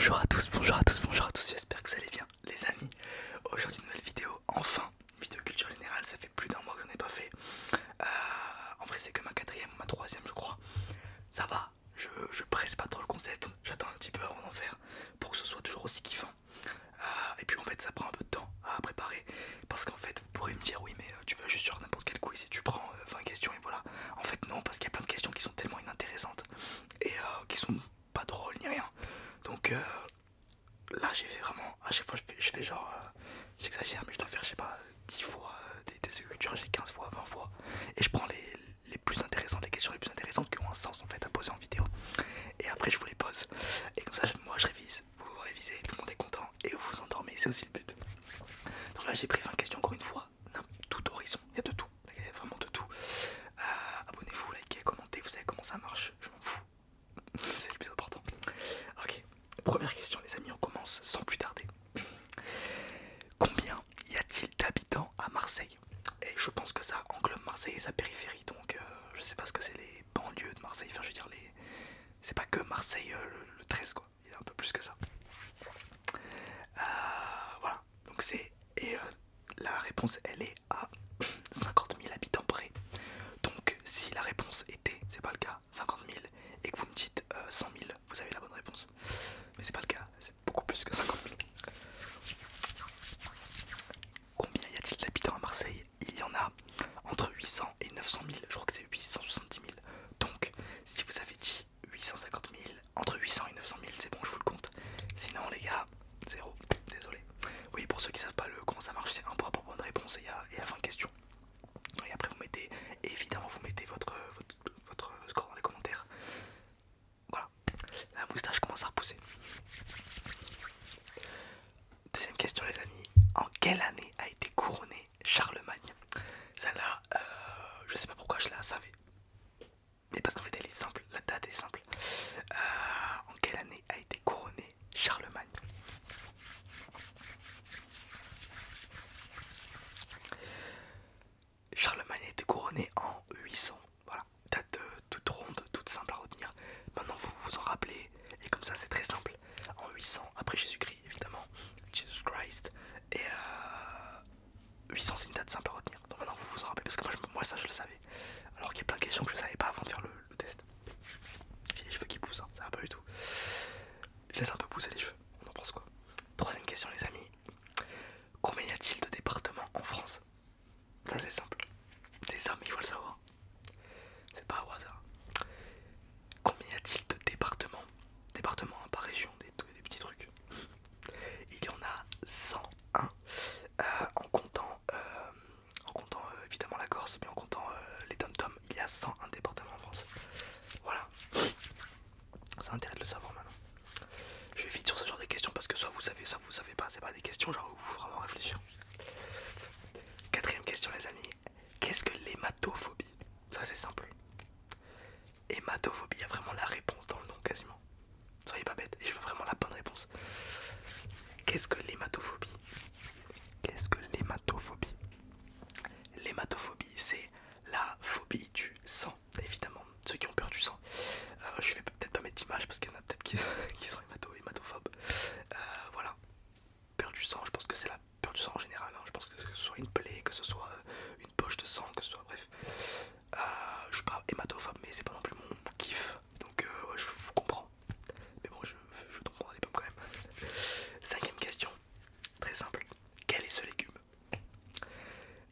bonjour à tous, j'espère que vous allez bien les amis. Aujourd'hui une nouvelle vidéo, enfin, une vidéo culture générale, ça fait plus d'un mois que j'en ai pas fait. En vrai c'est que ma quatrième ou ma troisième je crois. Ça va, je presse pas trop le concept, j'attends un petit peu avant d'en faire pour que ce soit toujours aussi kiffant. Et puis en fait ça prend un peu de temps à préparer parce qu'en fait vous pourrez me dire oui mais tu vas juste sur n'importe quel quiz et tu prends 20 questions et voilà. En fait non, parce qu'il y a plein de questions qui sont tellement inintéressantes et qui sont pas drôles ni rien. Donc là j'ai fait vraiment, à chaque fois je fais genre, j'exagère mais je dois faire je sais pas 10 fois des tests de culture, j'ai 15 fois, 20 fois. Et je prends les plus intéressantes, les questions les plus intéressantes qui ont un sens en fait à poser en vidéo. Et après je vous les pose. Et comme ça moi je révise, vous révisez, tout le monde est content et vous vous endormez, c'est aussi le but. Donc là j'ai pris 20 questions encore une fois, tout horizon, il y a de tout, il y a vraiment de tout. Abonnez-vous, likez, commentez, vous savez comment ça marche, je m'en fous. C'est le plus important. Ok, première question les amis, on commence sans plus tarder. Combien y a-t-il d'habitants à Marseille? Et je pense que ça englobe Marseille et sa périphérie, donc je sais pas ce que c'est les banlieues de Marseille, enfin je veux dire c'est pas que Marseille le 13 quoi, il y a un peu plus que ça. Voilà, donc c'est... Et la réponse elle est à 50 000 habitants près. Donc si la réponse était, c'est pas le cas, 50 000 et que vous me dites 100 000, vous avez la bonne réponse. Mais c'est pas le cas, c'est beaucoup plus que 50 000. Combien y a-t-il d'habitants à Marseille? Il y en a entre 800 et 900 000, je crois que c'est 870 000. Donc si vous avez dit 850 000, entre 800 et 900 000 c'est bon, je vous le compte. Sinon les gars, zéro, désolé. Oui, pour ceux qui savent pas comment ça marche, c'est un point pour bonne réponse et il y a 20 questions. Et après vous mettez, évidemment vous mettez votre score dans les commentaires. Voilà, la moustache commence à repousser. Deuxième question les amis, en quelle année a été couronné Charlemagne? Celle-là, je sais pas pourquoi je la savais. Mais parce qu'en fait elle est simple, la date est simple. En quelle année a été couronné Charlemagne? Charlemagne a été couronné en 800. Voilà, date toute ronde, toute simple à retenir. Maintenant vous vous en rappelez, et comme ça c'est très simple. En 800 après Jésus-Christ évidemment, Jesus Christ. Et 800 c'est une date simple à retenir. Donc maintenant vous vous en rappelez parce que moi ça je le savais. Alors qu'il y a plein de questions que je savais pas avant de faire le test. J'ai les cheveux qui poussent, hein, ça va pas du tout. Je laisse un peu pousser les cheveux, on en pense quoi? Troisième question les amis. Combien y a-t-il de départements en France? Ça c'est simple. C'est ça mais il faut le savoir. C'est pas au hasard. Combien y a-t-il de départements? Départements hein, par région, des petits trucs. Il y en a 101 en comptant évidemment la Corse, mais en comptant les dom-toms, il y a 101 départements en France. Voilà, ça a intérêt de le savoir maintenant. Je vais vite sur ce genre de questions parce que soit vous savez, soit vous savez pas. C'est pas des questions genre où il faut vraiment réfléchir. Quatrième question les amis, qu'est-ce que l'hématophobie? Ça c'est simple. Hématophobie, il y a vraiment la réponse dans le nom quasiment. Soyez pas bêtes, et je veux vraiment la bonne réponse. Qu'est-ce que l'hématophobie? Qu'est-ce que l'hématophobie? L'hématophobie, c'est la phobie du sang, évidemment. Ceux qui ont peur du sang. Je vais peut-être pas mettre d'image parce qu'il y en a peut-être qui sont hématophobes. Voilà. Peur du sang, je pense que c'est la peur du sang en général. Hein. Je pense que ce soit une plaie, que ce soit une poche de sang, que ce soit bref. Je suis pas hématophobe, mais c'est pas non plus mon kiff. Donc ouais, je vous comprends. Mais bon, je tombe dans les pommes quand même. Cinquième question, très simple. Quel est ce légume?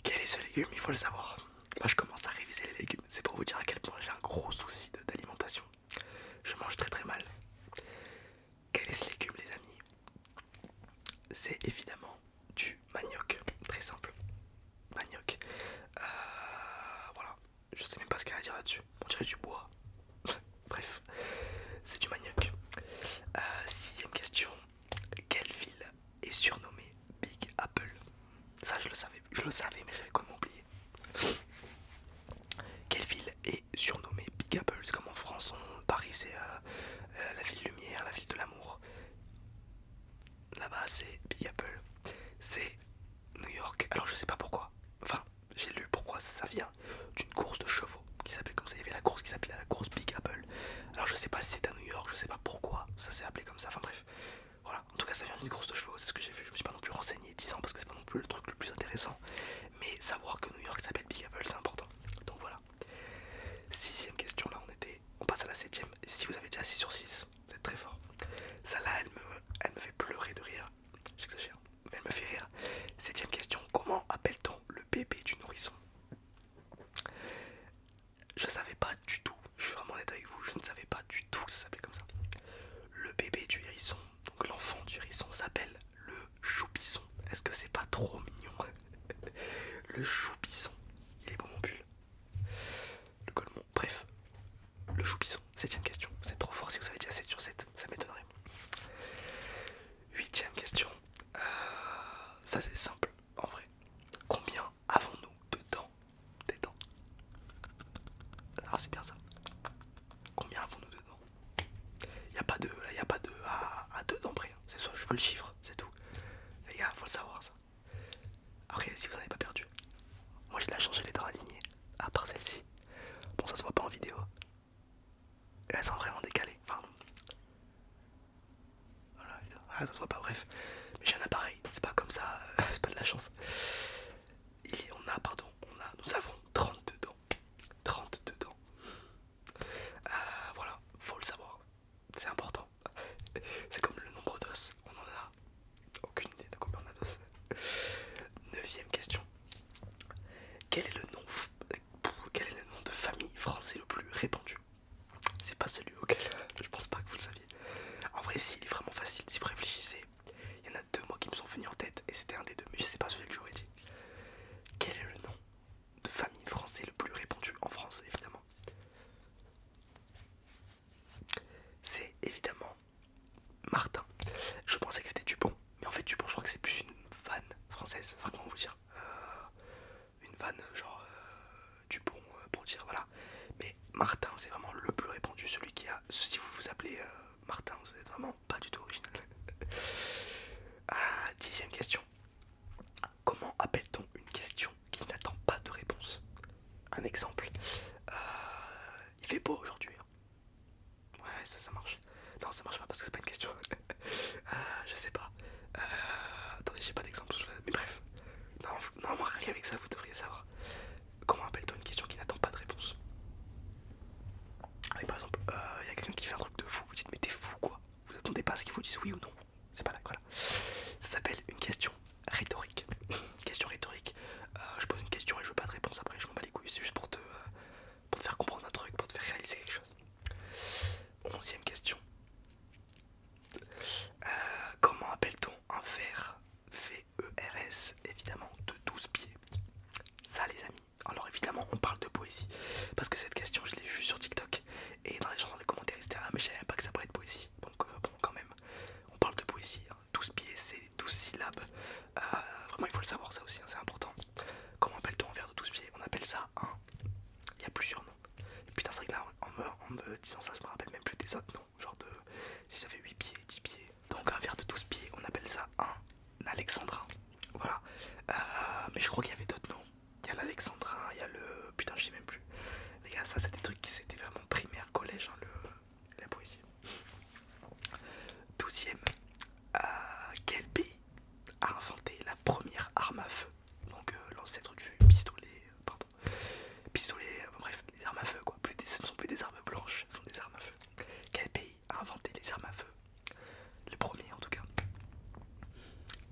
Quel est ce légume? Il faut le savoir. Moi je commence à réviser les légumes. C'est pour vous dire à quel point j'ai un gros souci d'alimentation. Je mange très très mal. Quel est ce légume les amis? C'est évidemment du manioc. Très simple. Manioc. Voilà. Je sais même pas ce qu'elle a à dire là-dessus. On dirait du bois. Bref. C'est du manioc. Sixième question. Quelle ville est surnommée Big Apple? Ça je le savais mais j'avais comment oublié. Quelle ville est surnommée Big Apple? C'est comme en France, Paris c'est la ville lumière, la ville de l'amour. Là-bas c'est Big Apple. C'est New York. Alors je sais pas pourquoi. Enfin, j'ai lu pourquoi ça vient d'une course de chevaux qui s'appelait comme ça. Il y avait la course qui s'appelait la course Big Apple. Alors je sais pas si c'était à New York, je sais pas pourquoi ça s'est appelé comme ça, enfin bref. Voilà, en tout cas ça vient d'une course de chevaux, c'est ce que j'ai vu. Je me suis pas non plus renseigné 10 ans parce que c'est pas non plus le truc le plus intéressant. Mais savoir que New York s'appelle Big Apple, c'est important. Donc voilà. Sixième question, là on passe à la septième. Si vous avez déjà 6 sur 6, vous êtes très fort. Celle-là, elle me fait pleurer de rire. J'exagère, mais elle me fait rire. Septième question, comment appelle-t-on le bébé du nourrisson? Je savais pas du tout, je suis vraiment honnête avec vous, je ne savais pas du tout que ça s'appelait comme ça. Le bébé du hérisson, donc l'enfant du hérisson, s'appelle le choupisson. Est-ce que c'est pas trop mignon? Le choupisson, il est beau mon pull. Le colmon, bref. Le choupisson, septième question. C'est trop fort si vous avez déjà 7 sur 7, ça m'étonnerait. Huitième question. Ça c'est simple, en vrai. Combien avons-nous de dents? Des dents. Ah c'est bien ça. Combien avons-nous de dents? Y a pas de à deux dents près. C'est soit je veux le chiffre, c'est tout. Les gars, faut le savoir ça. Après, si vous n'en avez pas perdu. Moi j'ai de la chance, j'ai les dents alignées. À part celle-ci. Bon, ça se voit pas en vidéo. Et elles sont vraiment décalées. Enfin, voilà, ça se voit pas, bref. Mais j'ai un appareil, c'est pas comme ça, c'est pas de la chance. Nous avons 32 dents. 32 dents. Voilà, faut le savoir. C'est important. C'est comme le nombre d'os. On en a aucune idée de combien on a d'os. Neuvième question. Quel est le nom, quel est le nom de famille français le plus répandu? C'est pas celui auquel je pense pas que vous le saviez. En vrai, si, il est vraiment facile. Si vous réfléchissez, il y en a deux mots qui me sont venus en tête et c'était un des deux, mais je sais pas celui que j'aurais dit. Quel est le nom de famille français le plus répandu en France, évidemment? C'est évidemment Martin. Je pensais que c'était Dupont, mais en fait Dupont, je crois que c'est plus une vanne française. Enfin, comment vous dire, une vanne genre Dupont pour dire voilà. Mais Martin, c'est vraiment le plus répandu, celui qui a. Si vous vous appelez Martin, vous êtes vraiment pas du tout original. Dixième question. Comment appelle-t-on une question qui n'attend pas de réponse? Un exemple. Il fait beau aujourd'hui. Ouais, ça marche. Non, ça marche pas parce que c'est pas une question. Je sais pas. Attendez, j'ai pas d'exemple. Mais bref. Non, moi, rien avec ça, vous devriez savoir. Comment appelle-t-on une question qui n'attend pas de réponse? Par exemple, il y a quelqu'un qui fait un truc de fou. Vous dites, mais t'es fou quoi? Vous attendez pas à ce qu'il vous dise oui ou non. C'est pas là, voilà. Ça s'appelle une question rhétorique. Question rhétorique. Je pose une question et je veux pas de réponse après. Je m'en bats les couilles. C'est juste pour te faire comprendre un truc, pour te faire réaliser quelque chose. 11e question. Comment appelle-t-on un verre VERS, évidemment, de 12 pieds? Ça, les amis. Alors, évidemment, on parle de poésie. Parce que cette question, je l'ai vue sur TikTok. Et dans les commentaires, c'était ah, mais je savais même pas que ça pourrait être poésie. Donc, bon, quand même. On parle de poésie. 12 pieds, c'est 12 syllabes. Vraiment, il faut le savoir, ça aussi, hein, c'est important. Comment appelle-t-on un verre de 12 pieds? On appelle ça un. Il y a plusieurs noms. Et putain, c'est vrai que là, en me disant ça, je me rappelle même plus des autres noms. Genre de. Si ça fait 8 pieds, 10 pieds. Donc, un verre de 12 pieds, on appelle ça un alexandrin. Voilà. Mais je crois qu'il y avait d'autres noms. Il y a l'alexandrin, il y a le. Putain, je sais même plus. Les gars, ça, c'est des trucs qui c'était vraiment primaire, collège, hein, la poésie. 12e. Quel pays a inventé la première arme à feu? Donc l'ancêtre du pistolet, pardon. Pistolet, bref, les armes à feu quoi. Ce ne sont plus des armes blanches, ce sont des armes à feu. Quel pays a inventé les armes à feu? Le premier en tout cas.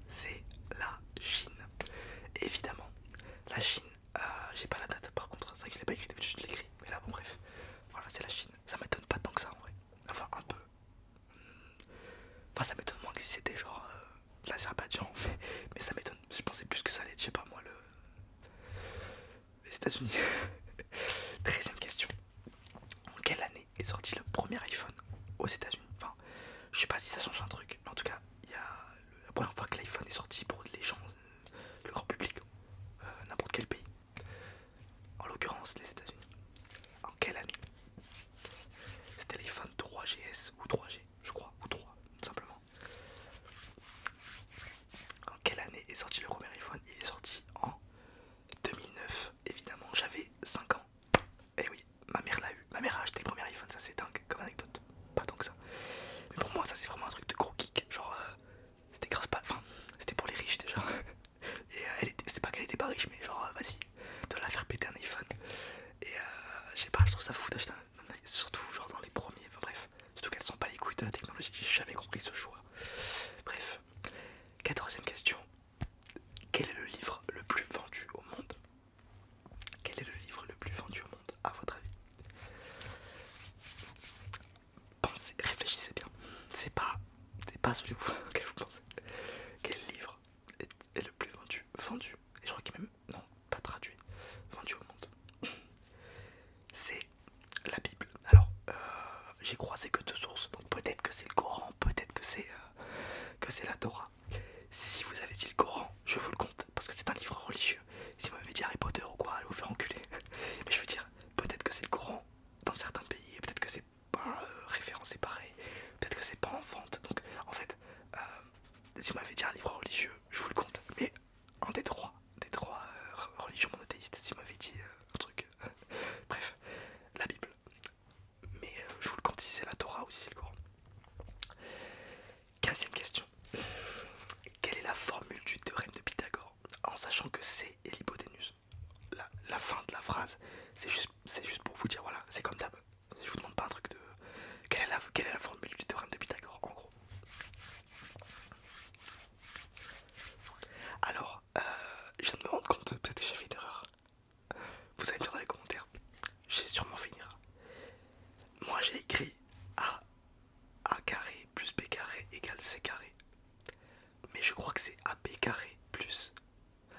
C'est la Chine. Évidemment, la Chine, j'ai pas la date par contre, c'est vrai que je l'ai pas écrit, d'habitude je l'écris. Mais là bon bref, voilà c'est la Chine. Ça m'étonne pas tant que ça en vrai. Enfin un peu. Enfin ça m'étonne moins que si c'était genre l'Azerbaïdjan, mais ça m'étonne. Je pensais plus que ça allait être, je sais pas moi, les États-Unis. 13e question. En quelle année est sorti le premier iPhone aux États-Unis? Enfin, je sais pas si ça change un truc, mais en tout cas, il y a la première fois que l'iPhone est sorti pour les gens, le grand public, n'importe quel pays. En l'occurrence, les États-Unis. En quelle année? C'était l'iPhone 3GS ou 3G, je crois, ou 3, tout simplement. En quelle année est sorti le premier iPhone? Il est sorti en 2009, évidemment, j'avais 5 ans. Et oui, ma mère l'a eu. Ma mère a acheté le premier iPhone, ça c'est dingue comme anecdote. Pas pas celui auquel vous pensez. Quel livre est le plus vendu, et je crois qu'il est même, non, pas traduit, vendu au monde? C'est la Bible. Alors, j'ai croisé que deux sources, donc peut-être que c'est le Coran, peut-être que c'est la Torah. Si vous avez dit le Coran, je vous le compte, parce que c'est un livre religieux. Si vous m'avez dit Harry Potter ou quoi, allez vous faire enculer. Mais je veux dire, peut-être que c'est le Coran dans certains pays, et peut-être que c'est pas référencé pareil, peut-être que c'est pas en vente. Donc en fait, si vous m'avez dit un livre religieux, je vous le compte. Mais un des trois religions monothéistes, si vous m'avez dit un truc. Bref, la Bible. Mais je vous le compte si c'est la Torah ou si c'est le Coran. 15e question. Quelle est la formule du théorème de Pythagore? En sachant que C est l'hypoténuse. La fin de la phrase, c'est juste pour vous dire, voilà, c'est comme d'hab. Je vous demande pas un truc de... Quelle est la formule du théorème de Pythagore, en gros? Alors, je viens de me rendre compte, peut-être que j'ai fait une erreur. Vous allez me dire dans les commentaires. J'ai sûrement fait une erreur. Moi, j'ai écrit A carré plus B carré égale C carré. Mais je crois que c'est AB carré plus...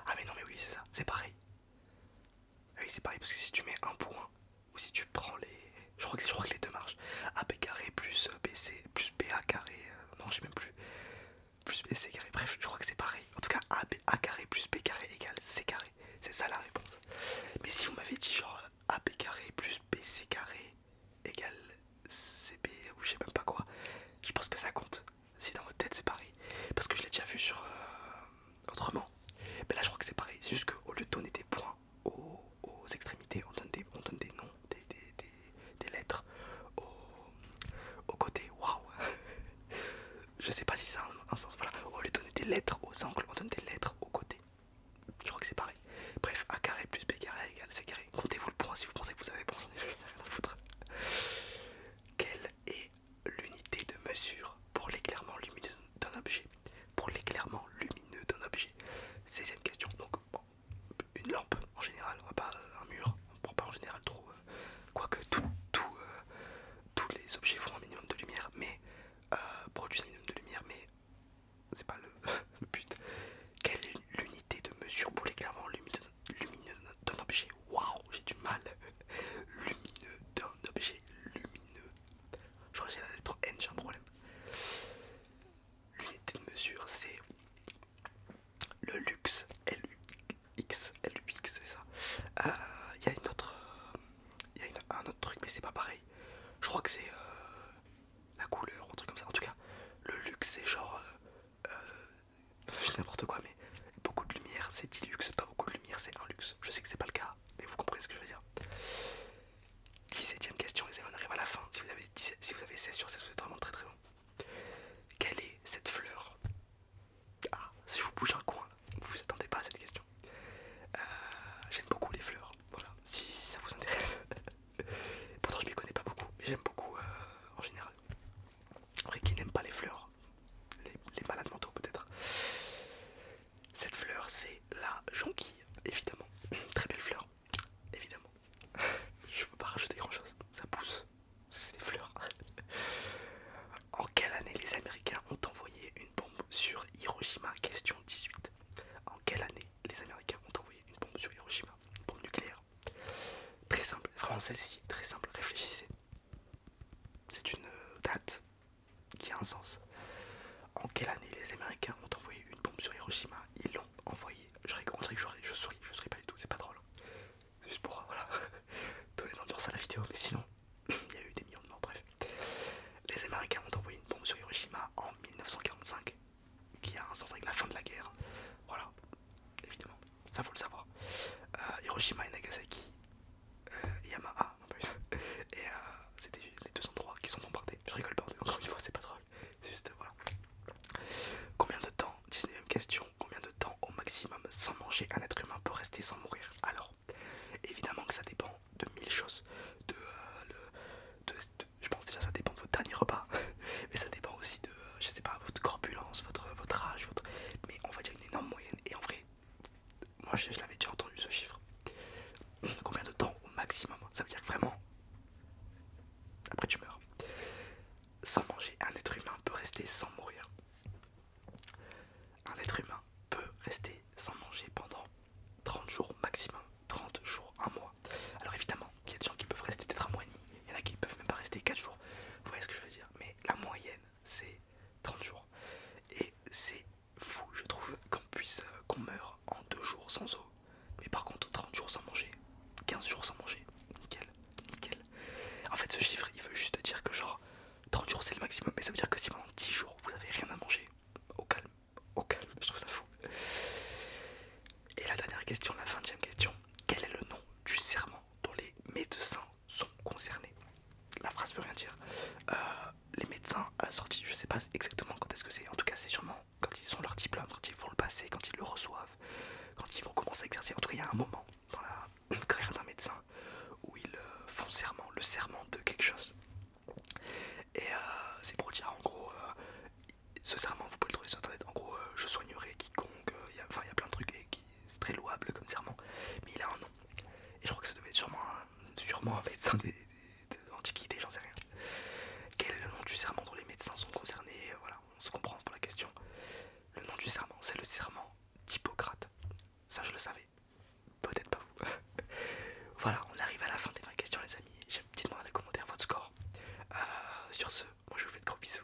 Ah mais non, mais oui, c'est ça, c'est pareil. Ah oui, c'est pareil, parce que si tu mets un point, ou si tu prends les... Je crois que les deux marchent. AB carré plus BC plus BA carré... non, je sais même plus. Plus BC carré, bref, je crois que c'est pareil. En tout cas, A carré plus B carré égale C carré. C'est ça la réponse. Mais si vous m'avez dit genre AB carré plus BC carré égale CB ou je sais même pas quoi, je pense que ça compte. Si dans votre tête c'est pareil. Parce que je l'ai déjà vu sur autrement. Mais là je crois que c'est pareil. C'est juste qu'au lieu de donner des points aux extrémités, on donne des noms, des lettres aux côtés. Waouh. Je sais pas si ça a un sens. Voilà. Au lieu de donner des lettres aux angles, on donne des lettres aux côtés. Je crois que c'est pareil. Bref, A carré plus B carré égale C carré. Comptez-vous le point si vous pensez que vous avez bon. J'en ai rien à foutre. Quelle est l'unité de mesure pour l'éclairement lumineux d'un objet? Pour l'éclairement lumineux d'un objet. 16e question. Donc, bon, une lampe en général, on va pas un mur. On prend pas en général trop. Quoique tous les objets font un minimum de lumière, mais produisent un minimum de lumière, mais c'est pas le but. Quelle est l'unité de mesure pour l'éclairement lumineux d'un objet? Waouh, j'ai du mal. Lumineux d'un objet lumineux. Je crois que j'ai la lettre N, j'ai un problème. L'unité de mesure, c'est le lux, LUX, c'est ça. Il y a une autre, un autre truc, mais c'est pas pareil. Je crois que c'est la couleur, un truc comme ça. En tout cas, le lux, c'est genre, je dis n'importe quoi, mais beaucoup de lumière, c'est 10 lux, pas beaucoup de lumière, c'est un lux. Je sais que c'est pas le cas, mais vous comprenez ce que je veux dire. 17ème question, les amis, on arrive à la fin. Si vous avez 16 sur 16, vous êtes vraiment très très bon. Quelle est cette fleur? Ah, si je vous bouge un coin, vous vous attendez pas à cette question. J'aime beaucoup les fleurs, voilà, si ça vous intéresse. Pourtant je m'y connais pas beaucoup, mais j'aime beaucoup en général. Après, qui n'aime pas les fleurs? Les malades mentaux peut-être. Cette fleur, c'est la jonquille, évidemment. Très belle fleur, évidemment. Je peux pas rajouter grand chose, ça pousse, ça c'est des fleurs. En quelle année les Américains ont envoyé une bombe sur Hiroshima? Question 18. En quelle année les Américains ont envoyé une bombe sur Hiroshima? Une bombe nucléaire. Très simple, vraiment celle-ci, très simple, réfléchissez. C'est une date qui a un sens. En quelle année les Américains ont envoyé une bombe sur Hiroshima? Ils l'ont envoyé. Je rigole, je souris pas du tout, c'est pas drôle. C'est juste pour voilà, donner l'ambiance à la vidéo, mais sinon, il y a eu des millions de morts, bref. Les Américains ont envoyé une bombe sur Hiroshima en 1945, qui a un sens avec la fin de la guerre. Voilà, évidemment, ça faut le savoir. Hiroshima et Nagasaki, Yamaha, non pas et c'était les deux endroits qui sont bombardés. Je rigole pas, encore une fois, c'est pas drôle, c'est juste voilà. Combien de temps, 19ème question, combien de temps au maximum sans manger un être humain peut rester sans mourir? Alors, évidemment que ça dépend de mille choses. Je pense déjà ça dépend de votre dernier repas, mais ça dépend aussi de, je sais pas, votre corpulence, votre âge, mais on va dire une énorme moyenne. Et en vrai, moi je l'avais déjà entendu ce chiffre. Combien de temps au maximum? Ça veut dire que vraiment, après tu meurs. Sans manger, un être humain peut rester sans mourir. c'est le maximum. Mais ça veut dire que si pendant 10 jours vous avez rien à manger, au calme, je trouve ça fou. Et la dernière question, la 20e question, quel est le nom du serment dont les médecins sont concernés? La phrase veut rien dire. Les médecins à la sortie, je sais pas exactement quand est-ce que c'est, en tout cas c'est sûrement quand ils ont leur diplôme, quand ils vont le passer, quand ils le reçoivent, quand ils vont commencer à exercer. En tout cas il y a un moment dans la carrière d'un médecin où ils font serment, le serment de quelque chose. Et c'est pour dire en gros, ce serment vous pouvez le trouver sur internet, en gros je soignerai quiconque, il y a plein de trucs et c'est très louable comme serment, mais il a un nom. Et je crois que ça devait être sûrement un médecin de l'Antiquité, j'en sais rien. Quel est le nom du serment dont les médecins sont concernés? Voilà, on se comprend pour la question. Le nom du serment, c'est le serment d'Hippocrate. Ça je le savais, peut-être pas vous. Voilà, on arrive à la fin des 20 questions les amis. Dites-moi dans les commentaires votre score. Sur ce, moi je vous fais de gros bisous